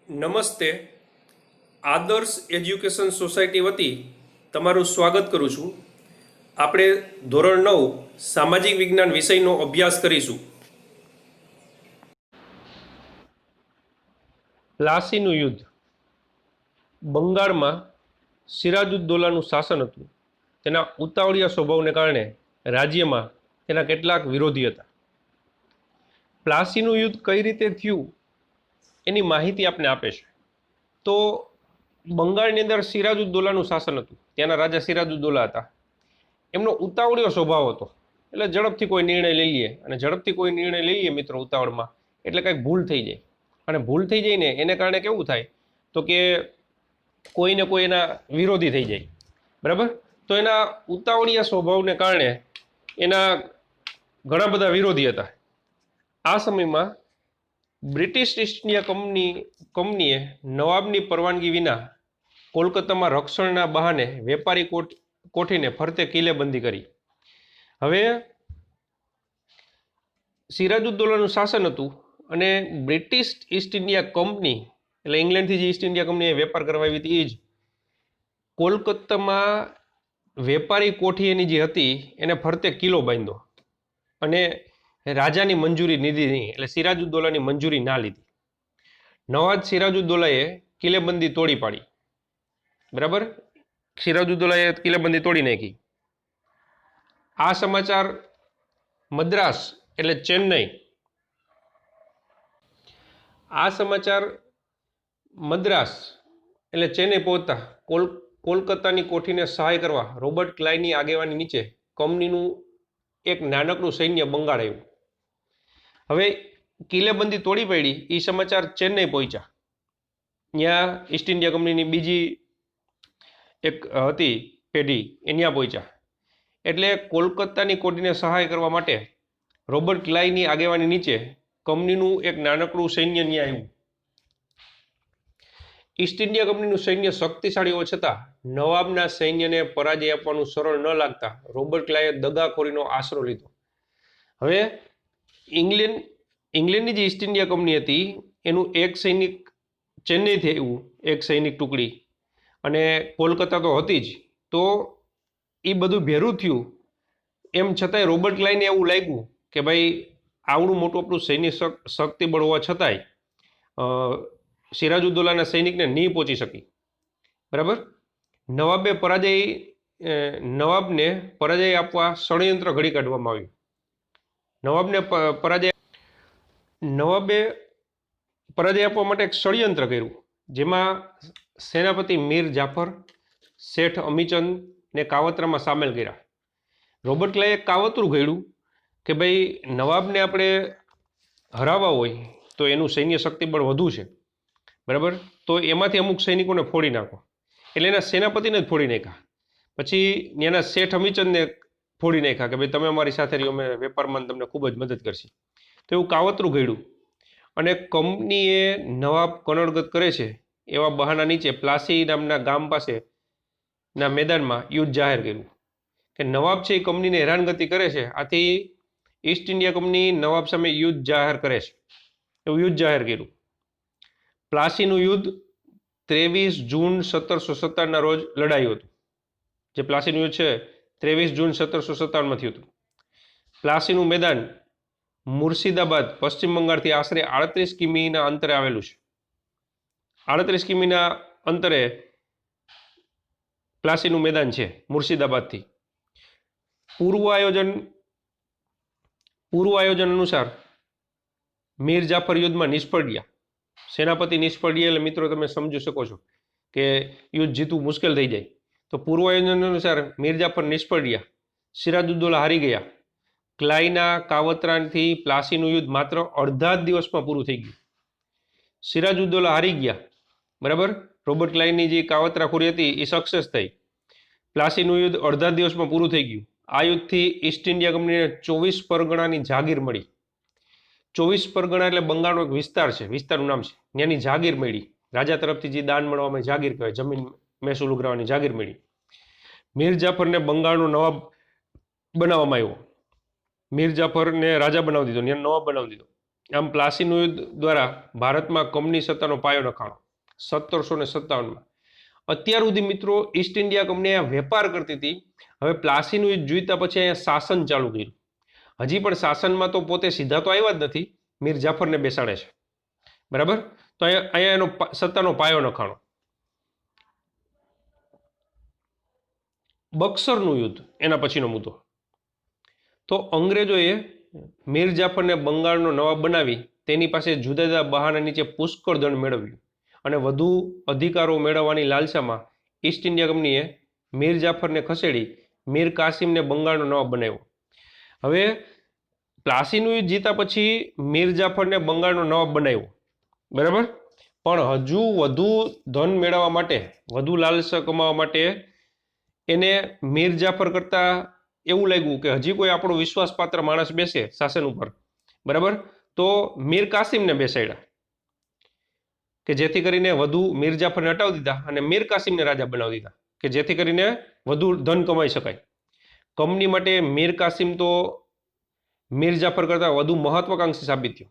નમસ્તે. આદર્શ education society વતી તમારું સ્વાગત કરું છું. આપણે ધોરણ 9 સામાજિક વિજ્ઞાન વિષયનો અભ્યાસ કરીશું. પ્લાસીનું યુદ્ધ. બંગાળમાં સિરાજુદ્દૌલાનું શાસન હતું. તેના ઉતાવળિયા સ્વભાવને કારણે રાજ્યમાં તેના કેટલાક વિરોધી હતા. પ્લાસીનું યુદ્ધ કઈ રીતે થયું એની માહિતી આપને આપે છે. તો બંગાળની અંદર સિરાજુદ્દૌલાનું શાસન હતું. ત્યાંના રાજા સિરાજુદ્દૌલા હતા. એમનો ઉતાવળિયો સ્વભાવ હતો. એટલે ઝડપથી કોઈ નિર્ણય લઈ લઈએ, અને ઝડપથી કોઈ નિર્ણય લઈ લઈએ મિત્રો ઉતાવળમાં, એટલે કંઈક ભૂલ થઈ જાય. અને ભૂલ થઈ જાય ને એને કારણે કેવું થાય તો કે કોઈને કોઈ એના વિરોધી થઈ જાય. બરાબર? તો એના ઉતાવળિયા સ્વભાવને કારણે એના ઘણા બધા વિરોધી હતા. આ સમયમાં બ્રિટિશ ઈસ્ટ ઇન્ડિયા કંપનીએ નવાબની પરવાનગી વિના કોલકાતામાં રક્ષણના બહાને વેપારી કોઠીને ફરતે કિલ્લેબંધી કરી. હવે સિરાજુદ્દૌલાનું શાસન હતું, અને બ્રિટિશ ઈસ્ટ ઇન્ડિયા કંપની એટલે ઇંગ્લેન્ડથી જે ઈસ્ટ ઇન્ડિયા કંપનીએ વેપાર કરવા આવી હતી એ જ કોલકાતામાં વેપારી કોઠી એની જે હતી એને ફરતે કિલ્લો બાંધ્યો, અને રાજાની મંજૂરી લીધી નહીં, એટલે સિરાજુદ્દૌલાની મંજૂરી ના લીધી. નવાબ સિરાજુદ્દૌલાએ કિલ્લેબંધી તોડી પાડી. બરાબર? સિરાજુદ્દૌલાએ કિલ્લેબંધી તોડી નાખી. આ સમાચાર મદ્રાસ એટલે ચેન્નઈ, આ સમાચાર મદ્રાસ એટલે ચેન્નઈ પહોંચતા કોલકાતાની કોઠીને સહાય કરવા રોબર્ટ ક્લાઈની આગેવાની નીચે કંપનીનું એક નાનકડું સૈન્ય બંગાળ આવ્યું. હવે કિલ્લેબંધી તોડી પાડી એ સમાચાર ચેન્નઈ પહોંચ્યા. ત્યાં ઈસ્ટ ઇન્ડિયા કંપનીની બીજી એક હતી પેઢી એ ત્યાં પહોંચ્યા. એટલે કોલકાતાની કોઠીને સહાય કરવા માટે રોબર્ટ ક્લાઈની આગેવાની નીચે કંપનીનું એક નાનકડું સૈન્ય ત્યાં આવ્યું. ઈસ્ટ ઇન્ડિયા કંપનીનું સૈન્ય શક્તિશાળી હોવા છતાં નવાબના સૈન્યને પરાજય આપવાનું સરળ ન લાગતા રોબર્ટ ક્લાઈએ દગાખોરીનો આશરો લીધો. હવે ઇંગ્લેન્ડની જે ઈસ્ટ ઇન્ડિયા કંપની હતી એનું એક સૈનિક ચેન્નઈથી આવ્યું, એક સૈનિક ટુકડી, અને કોલકાતા તો હતી જ. તો એ બધું ભેરું થયું. એમ છતાંય રોબર્ટ ક્લાઈને એવું લાગ્યું કે ભાઈ આવડું મોટું આપણું સૈન્ય શક્તિબળ હોવા છતાંય સિરાજુદ્દૌલાના સૈનિકને નહીં પહોંચી શકી. બરાબર? નવાબને પરાજય આપવા ષડયંત્ર ઘડી કાઢવામાં આવ્યું. નવાબે પરાજય આપવા માટે એક ષડયંત્ર કર્યું, જેમાં સેનાપતિ મીર જાફર, શેઠ અમીચંદ ને કાવતરામાં સામેલ કર્યા. રોબર્ટ ક્લાઈએ કાવતરું ઘડ્યું કે ભાઈ નવાબને આપણે હરાવવા હોય તો એનું સૈન્ય શક્તિબળ વધુ છે. બરાબર? તો એમાંથી અમુક સૈનિકોને ફોડી નાખો. એટલે એના સેનાપતિને જ ફોડી નાખ્યા. પછી એના શેઠ અમીચંદને ફોડી નાખ્યા કે ભાઈ તમે અમારી સાથે રહ્યો, અમે વેપારમાં તમને ખૂબ જ મદદ કરશી. તો એવું કાવતરું ઘડ્યું, અને કંપનીએ નવાબ કનડગત કરે છે એવા બહાના નીચે પ્લાસી નામના ગામ પાસેના મેદાનમાં યુદ્ધ જાહેર કર્યું કે નવાબ છે એ કંપનીને હેરાનગતિ કરે છે, આથી ઈસ્ટ ઇન્ડિયા કંપની નવાબ સામે યુદ્ધ જાહેર કરે છે. એવું યુદ્ધ જાહેર કર્યું. પ્લાસીનું યુદ્ધ 23 જૂન 1757ના રોજ લડાયું હતું. જે પ્લાસીનું યુદ્ધ છે 23 જૂન 1757માં થયું હતું. પ્લાસીનું મેદાન મુર્શિદાબાદ પશ્ચિમ બંગાળથી આશરે 38 કિમીના અંતરે આવેલું છે. 38 કિમીના અંતરે પ્લાસીનું મેદાન છે મુર્શિદાબાદથી. પૂર્વ આયોજન અનુસાર મીર જાફર યુદ્ધમાં નિષ્ફળ ગયા. સેનાપતિ નિષ્ફળ ગયા એટલે મિત્રો તમે સમજી શકો છો કે યુદ્ધ જીતવું મુશ્કેલ થઈ જાય. તો પૂર્વ આયોજન અનુસાર મીર જાફર નિષ્ફળ ગયા, સિરાજુદ્દૌલા હારી ગયા. ક્લાઈના કાવતરાથી પ્લાસીનું યુદ્ધ માત્ર અડધા જ દિવસમાં પૂરું થઈ ગયું. સિરાજુદ્દૌલા હારી ગયા. બરાબર? રોબર્ટ ક્લાઈની જે કાવતરાખોરી હતી એ સક્સેસ થઈ. પ્લાસીનું યુદ્ધ અડધા દિવસમાં પૂરું થઈ ગયું. આ યુદ્ધથી ઈસ્ટ ઇન્ડિયા કંપનીને 24 પરગણાની જાગીર મળી. 24 પરગણા એટલે બંગાળનો એક વિસ્તાર છે, વિસ્તારનું નામ છે. ત્યાંની જાગીર મળી. રાજા તરફથી જે દાન મળવામાં જાગીર કહેવાય, જમીન મહેસૂલ ઉઘરાવવાની જાગીર મળી. મીર જાફરને બંગાળનો નવાબ બનાવવામાં આવ્યો. મીર જાફરને રાજા બનાવી દીધો, નવાબ બનાવી દીધો. આમ પ્લાસીનું યુદ્ધ દ્વારા ભારતમાં કંપની સત્તાનો પાયો નખાણો 1757માં. અત્યાર સુધી મિત્રો ઈસ્ટ ઇન્ડિયા કંપની અહીંયા વેપાર કરતી હતી. હવે પ્લાસીનું યુદ્ધ જીત્યા પછી અહીંયા શાસન ચાલુ કર્યું. હજી પણ શાસનમાં તો પોતે સીધા તો આવ્યા જ નથી, મીર જાફરને બેસાડે છે, બરાબર. તો અહીંયા એનો સત્તાનો પાયો નખાણો. બક્સરનું યુદ્ધ એના પછીનો મુદ્દો. તો અંગ્રેજોએ મીર જાફરને બંગાળનો નવાબ બનાવી તેની પાસે જુદા જુદા બહાના નીચે પુષ્કળ દંડ મેળવ્યું અને વધુ અધિકારો મેળવવાની લાલસામાં ઈસ્ટ ઇન્ડિયા કંપનીએ મીર જાફરને ખસેડી મીર કાસિમને બંગાળનો નવાબ બનાવ્યો. હવે પ્લાસીનું યુદ્ધ જીતા પછી મીર જાફરને બંગાળનો નવાબ બનાવ્યો, બરાબર. પણ હજુ વધુ ધન મેળવવા માટે, વધુ લાલસા કમાવા માટે એને મીર જાફર કરતા એવું લાગ્યું કે હજી કોઈ આપણો વિશ્વાસપાત્ર માણસ બેસે શાસન ઉપર, બરાબર. તો મીર કાસિમને બેસાડ્યા કે જેથી કરીને વધુ મીર જાફરને હટાવી દીધા અને મીર કાસિમને રાજા બનાવી દીધા કે જેથી કરીને વધુ ધન કમાઈ શકાય. કંપની માટે મીર કાસિમ તો મીર જાફર કરતા વધુ મહત્વાકાંક્ષી સાબિત થયો.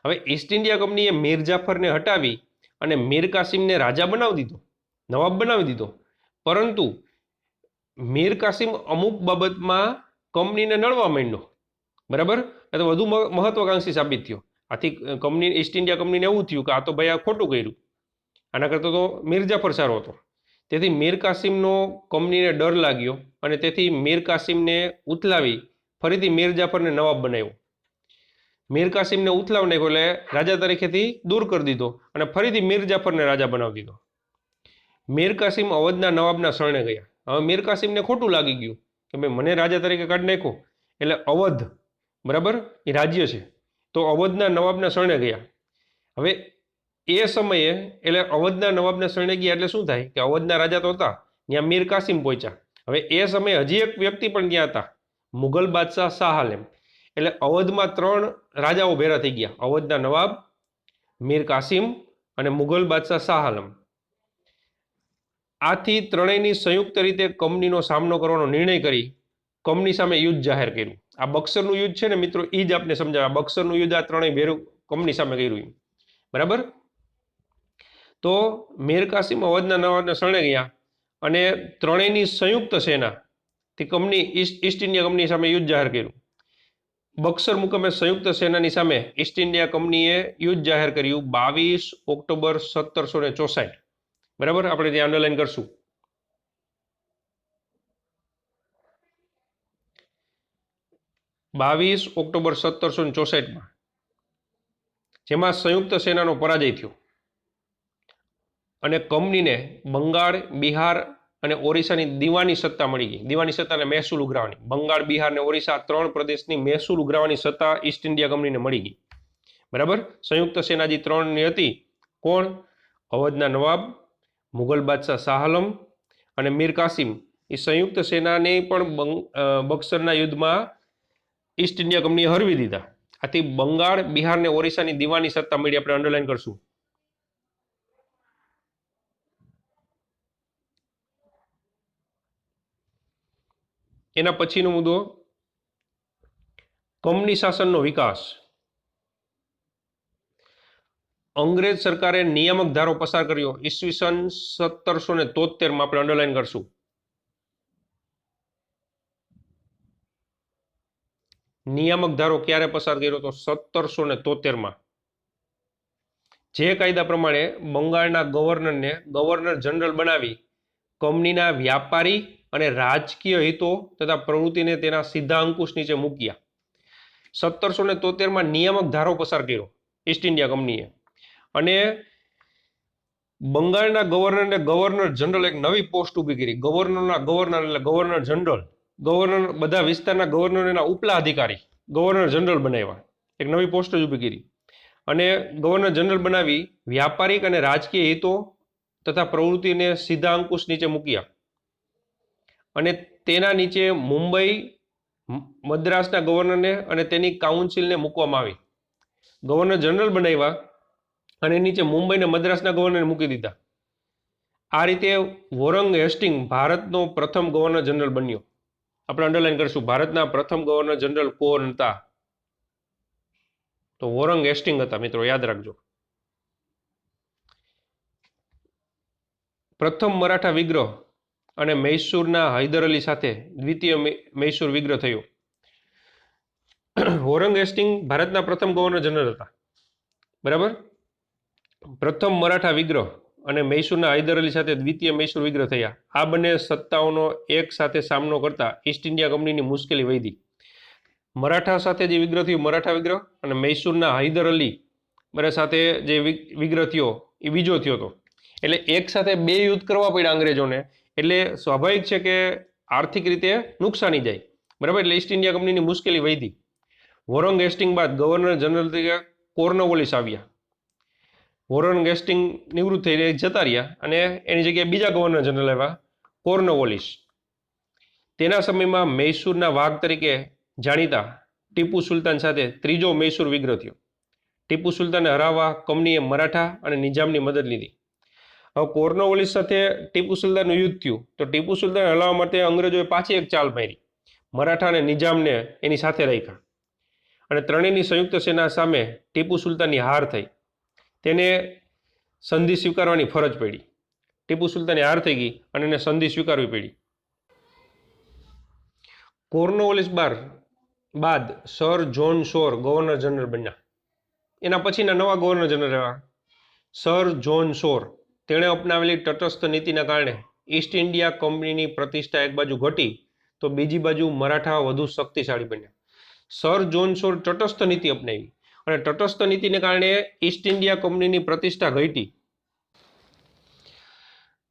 હવે ઈસ્ટ ઇન્ડિયા કંપનીએ મીર જાફરને હટાવી અને મીર કાસિમને રાજા બનાવી દીધો, નવાબ બનાવી દીધો. પરંતુ મીર કાસિમ અમુક બાબતમાં કંપનીને નડવા માંડ્યો, બરાબર. એ તો વધુ મહત્વાકાંક્ષી સાબિત થયો. આથી કંપની ઈસ્ટ ઇન્ડિયા કંપનીને એવું થયું કે આ તો ભાઈ આ ખોટું કર્યું, આના કરતાં તો મીર જાફર સારો હતો. તેથી મીર કાસિમનો કંપનીને ડર લાગ્યો અને તેથી મીર કાસિમને ઉથલાવી ફરીથી મીર જાફરને નવાબ બનાવ્યો. મીર કાસિમને ઉથલાવી નાખ્યો એટલે રાજા તરીકેથી દૂર કરી દીધો અને ફરીથી મીર જાફરને રાજા બનાવી દીધો. મીર કાસિમ અવધના નવાબના શરણે ગયા. હવે મીર કાસિમને ખોટું લાગી ગયું કે ભાઈ મને રાજા તરીકે કાઢી નાખ્યો એટલે અવધ, બરાબર, એ રાજ્ય છે, તો અવધના નવાબના શરણે ગયા. હવે એ સમયે એટલે અવધના નવાબના શરણે ગયા એટલે શું થાય કે અવધના રાજા તો હતા, ત્યાં મીર કાસિમ પહોંચ્યા. હવે એ સમયે હજી એક વ્યક્તિ પણ ત્યાં હતા, મુઘલ બાદશાહ શાહ આલમ. એટલે અવધમાં 3 રાજાઓ ભેરા થઈ ગયા, અવધના નવાબ, મીર કાસિમ અને મુઘલ બાદશાહ શાહ આલમ. આથી ત્રણેયની સંયુક્ત રીતે કંપનીનો સામનો કરવાનો નિર્ણય કરી કંપની સામે યુદ્ધ જાહેર કર્યું. આ બક્સરનું યુદ્ધ છે ને મિત્રો, એ જ આપને સમજાવે. બક્સરનું યુદ્ધ આ ત્રણેય ભેરું કંપની સામે કર્યું, બરાબર. તો મીર કાસિમ અવધના નવાબને શરણે ગયા અને ત્રણેયની સંયુક્ત સેનાથી કંપની ઈસ્ટ ઇન્ડિયા કંપની સામે યુદ્ધ જાહેર કર્યું. બક્સર મુકામે સંયુક્ત સેનાની સામે ઈસ્ટ ઇન્ડિયા કંપનીએ યુદ્ધ જાહેર કર્યું 22 ઓક્ટોબર 1764, બરાબર. આપણે ત્યાં અંડરલાઈન કરશું. ઓક્ટોબર 1764 જેમાં સંયુક્ત સેનાનો પરાજય થયો અને કંપનીને બંગાળ, બિહાર અને ઓરિસ્સાની દીવાની સત્તા મળી ગઈ. દીવાની સત્તાને મહેસૂલ ઉઘરાવવાની, બંગાળ, બિહાર અને ઓરિસ્સા 3 પ્રદેશની મહેસૂલ ઉઘરાવવાની સત્તા ઈસ્ટ ઇન્ડિયા કંપનીને મળી ગઈ, બરાબર. સંયુક્ત સેના જે 3ની હતી, કોણ? અવધના નવાબ, મુઘલ બાદશાહ શાહ આલમ અને મીર કાસિમ. એ સંયુક્ત સેનાને પણ બક્સરના યુદ્ધમાં ઈસ્ટ ઇન્ડિયા કંપનીએ હરવી દીધા. આથી બંગાળ, બિહાર અને ઓરિસ્સાની દીવાની સત્તા મળી. આપણે અંડરલાઈન કરશું. એના પછીનો મુદ્દો કંપની શાસનનો વિકાસ. અંગ્રેજ સરકારે નિયામક ધારો પસાર કર્યો ઈસવીસન 1773માં. આપણે અંડરલાઈન કરશું. નિયામક ધારો ક્યારે પસાર કર્યો? તો 1773માં. જે કાયદા પ્રમાણે બંગાળના ગવર્નરને ગવર્નર જનરલ બનાવી કંપનીના વ્યાપારી અને રાજકીય હિતો તથા પ્રવૃત્તિને તેના સીધા અંકુશ નીચે મૂક્યા. 1773માં નિયામક ધારો પસાર કર્યો ઈસ્ટ ઇન્ડિયા કંપનીએ અને બંગાળના ગવર્નરને ગવર્નર જનરલ એક નવી પોસ્ટ ઊભી કરી. ગવર્નરના ગવર્નર એટલે ગવર્નર જનરલ. ગવર્નર બધા વિસ્તારના ગવર્નરના ઉપલા અધિકારી ગવર્નર જનરલ બનાવ્યા, એક નવી પોસ્ટ જ ઊભી કરી અને ગવર્નર જનરલ બનાવી વ્યાપારિક અને રાજકીય હિતો તથા પ્રવૃત્તિને સીધા અંકુશ નીચે મૂક્યા અને તેના નીચે મુંબઈ, મદ્રાસના ગવર્નરને અને તેની કાઉન્સિલને મૂકવામાં આવી. ગવર્નર જનરલ બનાવ્યા અને નીચે મુંબઈ અને મદ્રાસના ગવર્નરને મૂકી દીધા. આ રીતે વોરંગ હેસ્ટિંગ ભારતનો પ્રથમ ગવર્નર જનરલ બન્યો. આપણે અંડરલાઈન કરીશું. ભારતના પ્રથમ ગવર્નર જનરલ કોણ હતા? તો વોરંગ હેસ્ટિંગ હતા મિત્રો, યાદ રાખજો. પ્રથમ મરાઠા વિગ્રહ અને મૈસૂરના હૈદર અલી સાથે દ્વિતીય મૈસૂર વિગ્રહ થયો. વોરંગ હેસ્ટિંગ ભારતના પ્રથમ ગવર્નર જનરલ હતા. બરાબર. પ્રથમ મરાઠા વિગ્રહ અને મૈસૂરના હૈદર અલી સાથે દ્વિતીય મૈસૂર વિગ્રહ થયા. આ બંને સત્તાઓનો એક સાથે સામનો કરતા ઈસ્ટ ઇન્ડિયા કંપનીની મુશ્કેલી વધી. મરાઠા સાથે જે વિગ્રહ થયો મરાઠા વિગ્રહ અને મૈસૂરના હૈદર અલી બરાબર સાથે જે વિગ્રહ થયો એ બીજો થયો હતો. એટલે એક સાથે બે યુદ્ધ કરવા પડ્યા અંગ્રેજોને, એટલે સ્વાભાવિક છે કે આર્થિક રીતે નુકસાની જાય. બરાબર. એટલે ઈસ્ટ ઇન્ડિયા કંપનીની મુશ્કેલી વધી. વોરંગ હેસ્ટિંગ બાદ ગવર્નર જનરલ તરીકે કોર્નવોલિસ આવ્યા. વોરંગ હેસ્ટિંગ નિવૃત્ત થઈને જતા રહ્યા અને એની જગ્યાએ બીજા ગવર્નર જનરલ આવ્યા, કોર્નવોલિસ. તેના સમયમાં મૈસૂરના વાઘ તરીકે જાણીતા ટીપુ સુલતાન સાથે ત્રીજો મૈસૂર વિગ્રહ થયો. ટીપુ સુલતાનને હરાવવા કંપનીએ મરાઠા અને નિજામની મદદ લીધી. હવે કોર્નવોલિસ સાથે ટીપુ સુલતાનનું યુદ્ધ થયું તો ટીપુ સુલતાન હલાવવા માટે અંગ્રેજોએ પાછી એક ચાલ મારી. મરાઠા અને નિજામને એની સાથે રાખ્યા અને ત્રણેયની સંયુક્ત સેના સામે ટીપુ સુલતાનની હાર થઈ. તેને સંધિ સ્વીકારવાની ફરજ પડી. ટીપુ સુલતાનની હાર થઈ ગઈ અને એને સંધિ સ્વીકારવી પડી. કોર્નવોલિસ બાદ સર જ્હોન શોર ગવર્નર જનરલ બન્યા. એના પછીના નવા ગવર્નર જનરલ આવ્યા, સર જ્હોન શોર. તેણે અપનાવેલી તટસ્થ નીતિના કારણે ઈસ્ટ ઇન્ડિયા કંપનીની પ્રતિષ્ઠા એક બાજુ ઘટી તો બીજી બાજુ મરાઠા વધુ શક્તિશાળી બન્યા. સર જ્હોન શોર તટસ્થ નીતિ અપનાવી અને તટસ્થ નીતિને કારણે ઈસ્ટ ઇન્ડિયા કંપનીની પ્રતિષ્ઠા ઘટી.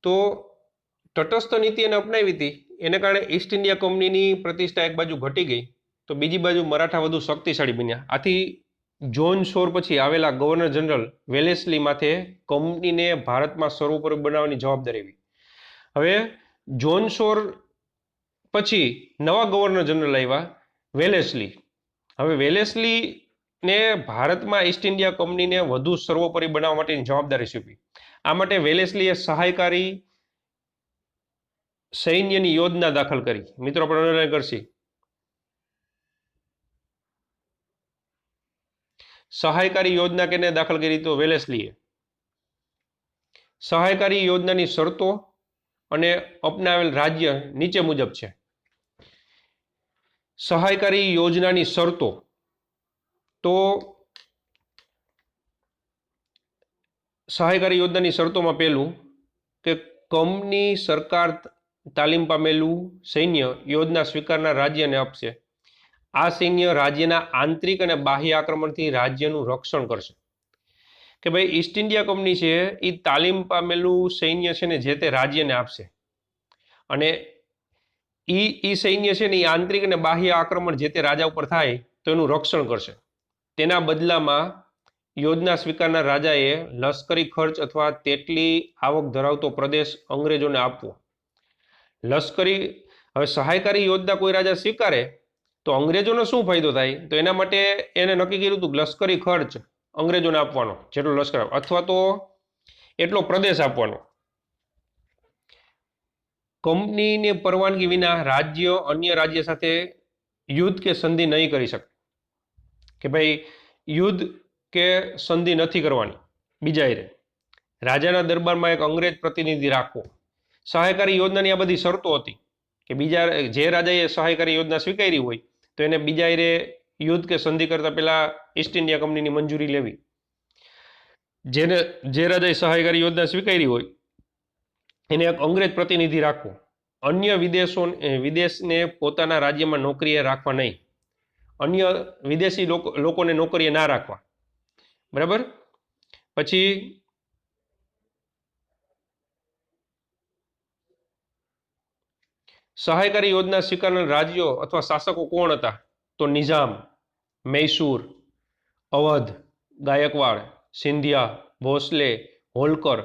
તો તટસ્થ નીતિ એને અપનાવી હતી, એને કારણે ઈસ્ટ ઇન્ડિયા કંપનીની પ્રતિષ્ઠા એક બાજુ ઘટી ગઈ તો બીજી બાજુ મરાઠા વધુ શક્તિશાળી બન્યા. આથી જ્હોન શોર પછી આવેલા ગવર્નર જનરલ વેલેસ્લી માથે કંપનીને ભારતમાં સર્વોપરી બનાવવાની જવાબદારી આવી. હવે જ્હોન શોર પછી નવા ગવર્નર જનરલ આવ્યા, વેલેસ્લી. હવે વેલેસ્લીને ભારતમાં ઈસ્ટ ઇન્ડિયા કંપનીને વધુ સર્વોપરી બનાવવા માટેની જવાબદારી સોંપી. આ માટે વેલેસ્લીએ સહાયકારી સૈન્યની યોજના દાખલ કરી. મિત્રો આપણે અનુસરણ કરશી. સહાયકારી યોજના કેને દાખલ કરી? તો વેલેસ્લીએ. સહાયકારી યોજનાની શરતો અને અપનાવેલ રાજ્ય નીચે મુજબ છે. સહાયકારી યોજનાની શરતો તો સહાયકારી યોજનાની શરતોમાં પહેલું કે કંપની સરકાર તાલીમ પામેલું સૈન્ય યોજના સ્વીકારનાર રાજ્યને આપશે. આ સૈન્ય રાજ્યના આંતરિક અને બાહ્ય આક્રમણથી રાજ્યનું રક્ષણ કરશે. કે ભાઈ ઈસ્ટ ઇન્ડિયા કંપની છે એ તાલીમ પામેલું સૈન્ય છે ને જે તે રાજ્યને આપશે અને એ સૈન્ય છે ને એ આંતરિક અને બાહ્ય આક્રમણ જે તે રાજા ઉપર થાય તો એનું રક્ષણ કરશે. તેના બદલામાં યોજના સ્વીકારનાર રાજાએ લશ્કરી ખર્ચ અથવા તેટલી આવક ધરાવતો પ્રદેશ અંગ્રેજોને આપવો. હવે સહાયકારી યોજના કોઈ રાજા સ્વીકારે તો અંગ્રેજોનો શું ફાયદો થાય? તો એના માટે એને નક્કી કર્યું હતું લશ્કરી ખર્ચ અંગ્રેજોને આપવાનો, જેટલો લશ્કર અથવા તો એટલો પ્રદેશ આપવાનો. કંપનીની પરવાનગી વિના રાજ્ય અન્ય રાજ્ય સાથે યુદ્ધ કે સંધિ નહીં કરી શકે. કે ભાઈ યુદ્ધ કે સંધિ નથી કરવાની બીજા રે. રાજાના દરબારમાં એક અંગ્રેજ પ્રતિનિધિ રાખવો. સહાયકારી યોજનાની આ બધી શરતો હતી કે બીજા જે રાજાએ સહાયકારી યોજના સ્વીકારી હોય તો એને બીજા રે યુદ્ધ કે સંધિ કરતા પહેલા ઈસ્ટ ઇન્ડિયા કંપનીની મંજૂરી લેવી. જે રાજાએ સહાયકારી યોજના સ્વીકારી હોય એને એક અંગ્રેજ પ્રતિનિધિ રાખવો. અન્ય વિદેશને પોતાના રાજ્યમાં નોકરીએ રાખવા નહીં. અન્ય વિદેશી લોકોને નોકરીએ ના રાખવા. બરાબર. પછી સહાયકારી યોજના સ્વીકારનાર રાજ્યો અથવા શાસકો કોણ હતા? તો નિઝામ, મૈસૂર, અવધ, ગાયકવાડ, સિંધિયા, ભોસલે, હોલકર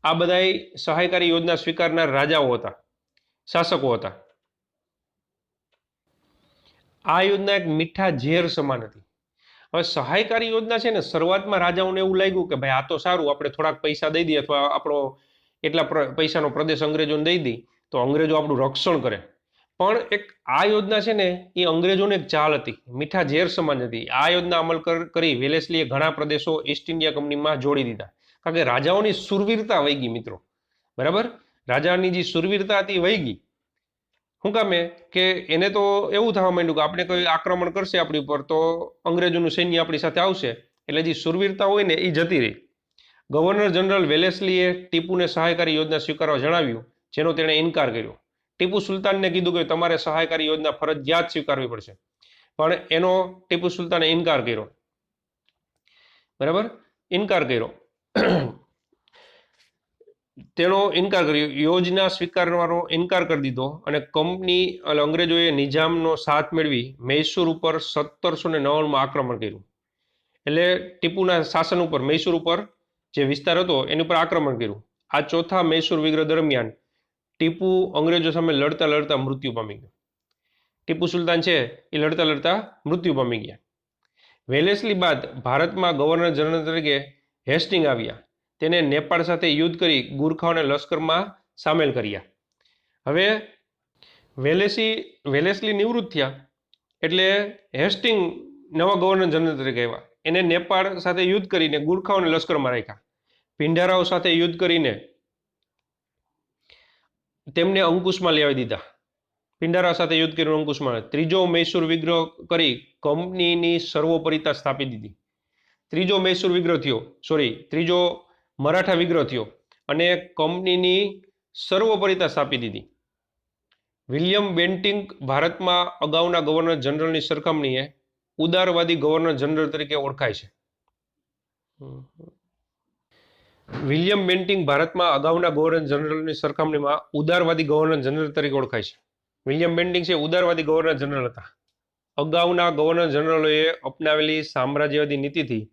આ બધા સહાયકારી યોજના સ્વીકારનાર રાજાઓ હતા, શાસકો હતા. આ યોજના એક મીઠા ઝેર સમાન હતી. હવે સહાયકારી યોજના છે ને શરૂઆતમાં રાજાઓને એવું લાગ્યું કે ભાઈ આ તો સારું, આપણે થોડાક પૈસા દઈ દઈએ અથવા આપણો એટલા પૈસાનો પ્રદેશ અંગ્રેજોને દઈ દઈએ તો અંગ્રેજો આપણું રક્ષણ કરે. પણ એક આ યોજના છે ને એ અંગ્રેજોને એક ચાલ હતી, મીઠા ઝેર સમાન હતી. આ યોજના અમલ કરી વેલેસ્લીએ ઘણા પ્રદેશો ઈસ્ટ ઇન્ડિયા કંપનીમાં જોડી દીધા, કારણ કે રાજાઓની સુરવીરતા વહી ગઈ મિત્રો. બરાબર, રાજાની જે સુરવીરતા હતી વહી ગઈ. શું કામે કે એને તો એવું થવા માંડ્યું કે આપણે કોઈ આક્રમણ કરશે આપણી ઉપર તો અંગ્રેજોનું સૈન્ય આપણી સાથે આવશે, એટલે જે સુરવીરતા હોય ને એ જતી રહી. ગવર્નર જનરલ વેલેસ્લીએ ટીપુને સહાયકારી યોજના સ્વીકારવા જણાવ્યું, જેનો તેણે ઇનકાર કર્યો. ટીપુ સુલતાનને કીધું કે તમારે સહાયકારી યોજના ફરજિયાત સ્વીકારવી પડશે, પણ એનો ટીપુ સુલતાને ઇનકાર કર્યો. બરાબર, ઇનકાર કર્યો. તેનો ઇનકાર કર્યો, યોજના સ્વીકારવાનો ઇનકાર કરી દીધો અને કંપની અંગ્રેજોએ નિજામનો સાથ મેળવી મૈસૂર ઉપર 1799 આક્રમણ કર્યું. એટલે ટીપુના શાસન ઉપર મૈસૂર ઉપર જે વિસ્તાર હતો એની ઉપર આક્રમણ કર્યું. આ ચોથા મૈસૂર વિગ્રહ દરમિયાન ટીપુ અંગ્રેજો સામે લડતા લડતા મૃત્યુ પામી ગયો. ટીપુ સુલતાન છે એ લડતા લડતા મૃત્યુ પામી ગયા. વેલેસ્લી બાદ ભારતમાં ગવર્નર જનરલ તરીકે હેસ્ટિંગ આવ્યા. તેને નેપાળ સાથે યુદ્ધ કરી ગુરખાઓને લશ્કરમાં સામેલ કર્યા. હવે વેલેસ્લી નિવૃત્ત થયા એટલે હેસ્ટિંગ નવા ગવર્નર જનરલ તરીકે આવ્યા. એને નેપાળ સાથે યુદ્ધ કરીને ગુરખાઓને લશ્કરમાં રાખ્યા. પિંડારાઓ સાથે યુદ્ધ કરીને તેમને અંકુશમાં લેવી દીધા. પિંડારા સાથે યુદ્ધ કરીને અંકુશમાં. ત્રીજો મૈસૂર વિગ્રહ કરી કંપનીની સર્વોપરિતા સ્થાપી દીધી. ત્રીજો મૈસૂર વિગ્રહ થયો, ત્રીજો મરાઠા વિગ્રહ થયો અને કંપનીની સર્વોપરિતા સ્થાપી દીધી. વિલિયમ બેન્ટિંક ભારતમાં અગાઉના ગવર્નર જનરલની સરખામણીએ ઉદારવાદી ગવર્નર જનરલ તરીકે ઓળખાય છે. વિલિયમ બેન્ટિંક ભારતમાં અગાઉના ગવર્નર જનરલની સરખામણીમાં ઉદારવાદી ગવર્નર જનરલ તરીકે ઓળખાય છે. વિલિયમ બેન્ટિંક છે ઉદારવાદી ગવર્નર જનરલ હતા. અગાઉના ગવર્નર જનરલોએ અપનાવેલી સામ્રાજ્યવાદી નીતિથી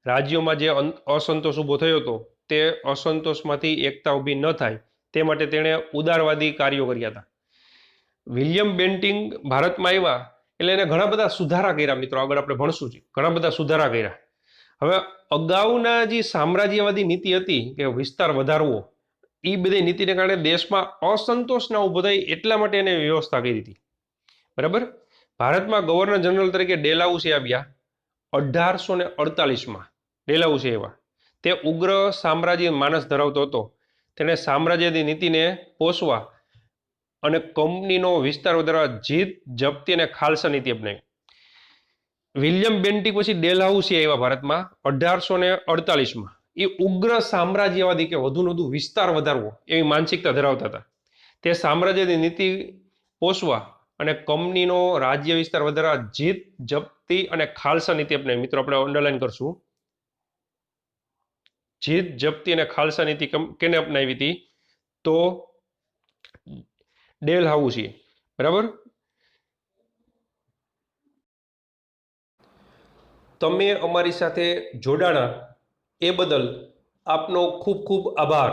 રાજ્યોમાં જે અસંતોષ ઊભો થયો હતો તે અસંતોષમાંથી એકતા ઊભી ન થાય તે માટે તેણે ઉદારવાદી કાર્યો કર્યા હતા. વિલિયમ બેન્ટિંક ભારતમાં આવ્યા એટલે એને ઘણા બધા સુધારા કર્યા. મિત્રો આગળ આપણે ભણશું છે, ઘણા બધા સુધારા કર્યા. હવે અગાઉના જે સામ્રાજ્યવાદી નીતિ હતી કે વિસ્તાર વધારવો, એ બધી નીતિને કારણે દેશમાં અસંતોષ ના ઊભો થાય એટલા માટે એને વ્યવસ્થા કરી હતી. બરાબર, ભારતમાં ગવર્નર જનરલ તરીકે ડેલહાઉસી આવ્યા 1848માં. ડેલહાઉસી આવ્યા. તે ઉગ્ર સામ્રાજ્ય માનસ ધરાવતો હતો. તેણે સામ્રાજ્યવાદી નીતિને પોષવા અને કંપનીનો વિસ્તાર વધારવા જીત, જપ્તી અને ખાલસા નીતિ અપનાવી. વિલિયમ બેન્ટિક પછી ડેલહાઉસી આવ્યા ભારતમાં 1848માં. એ ઉગ્ર સામ્રાજ્યવાદી કે વધુને વધુ વિસ્તાર વધારવો એવી માનસિકતા ધરાવતા હતા. તે સામ્રાજ્યની નીતિ પોષવા અને કંપનીનો રાજ્ય વિસ્તાર વધારવા જીત, જપ્તી અને ખાલસા નીતિ અપનાવી. મિત્રો આપણે અંડરલાઈન કરશું. જીત, જપ્તી અને ખાલસા નીતિ કેને અપનાવી હતી? તો ડેલહાઉસી. બરાબર, તમે અમારી સાથે જોડાણા એ બદલ આપનો ખૂબ ખૂબ આભાર.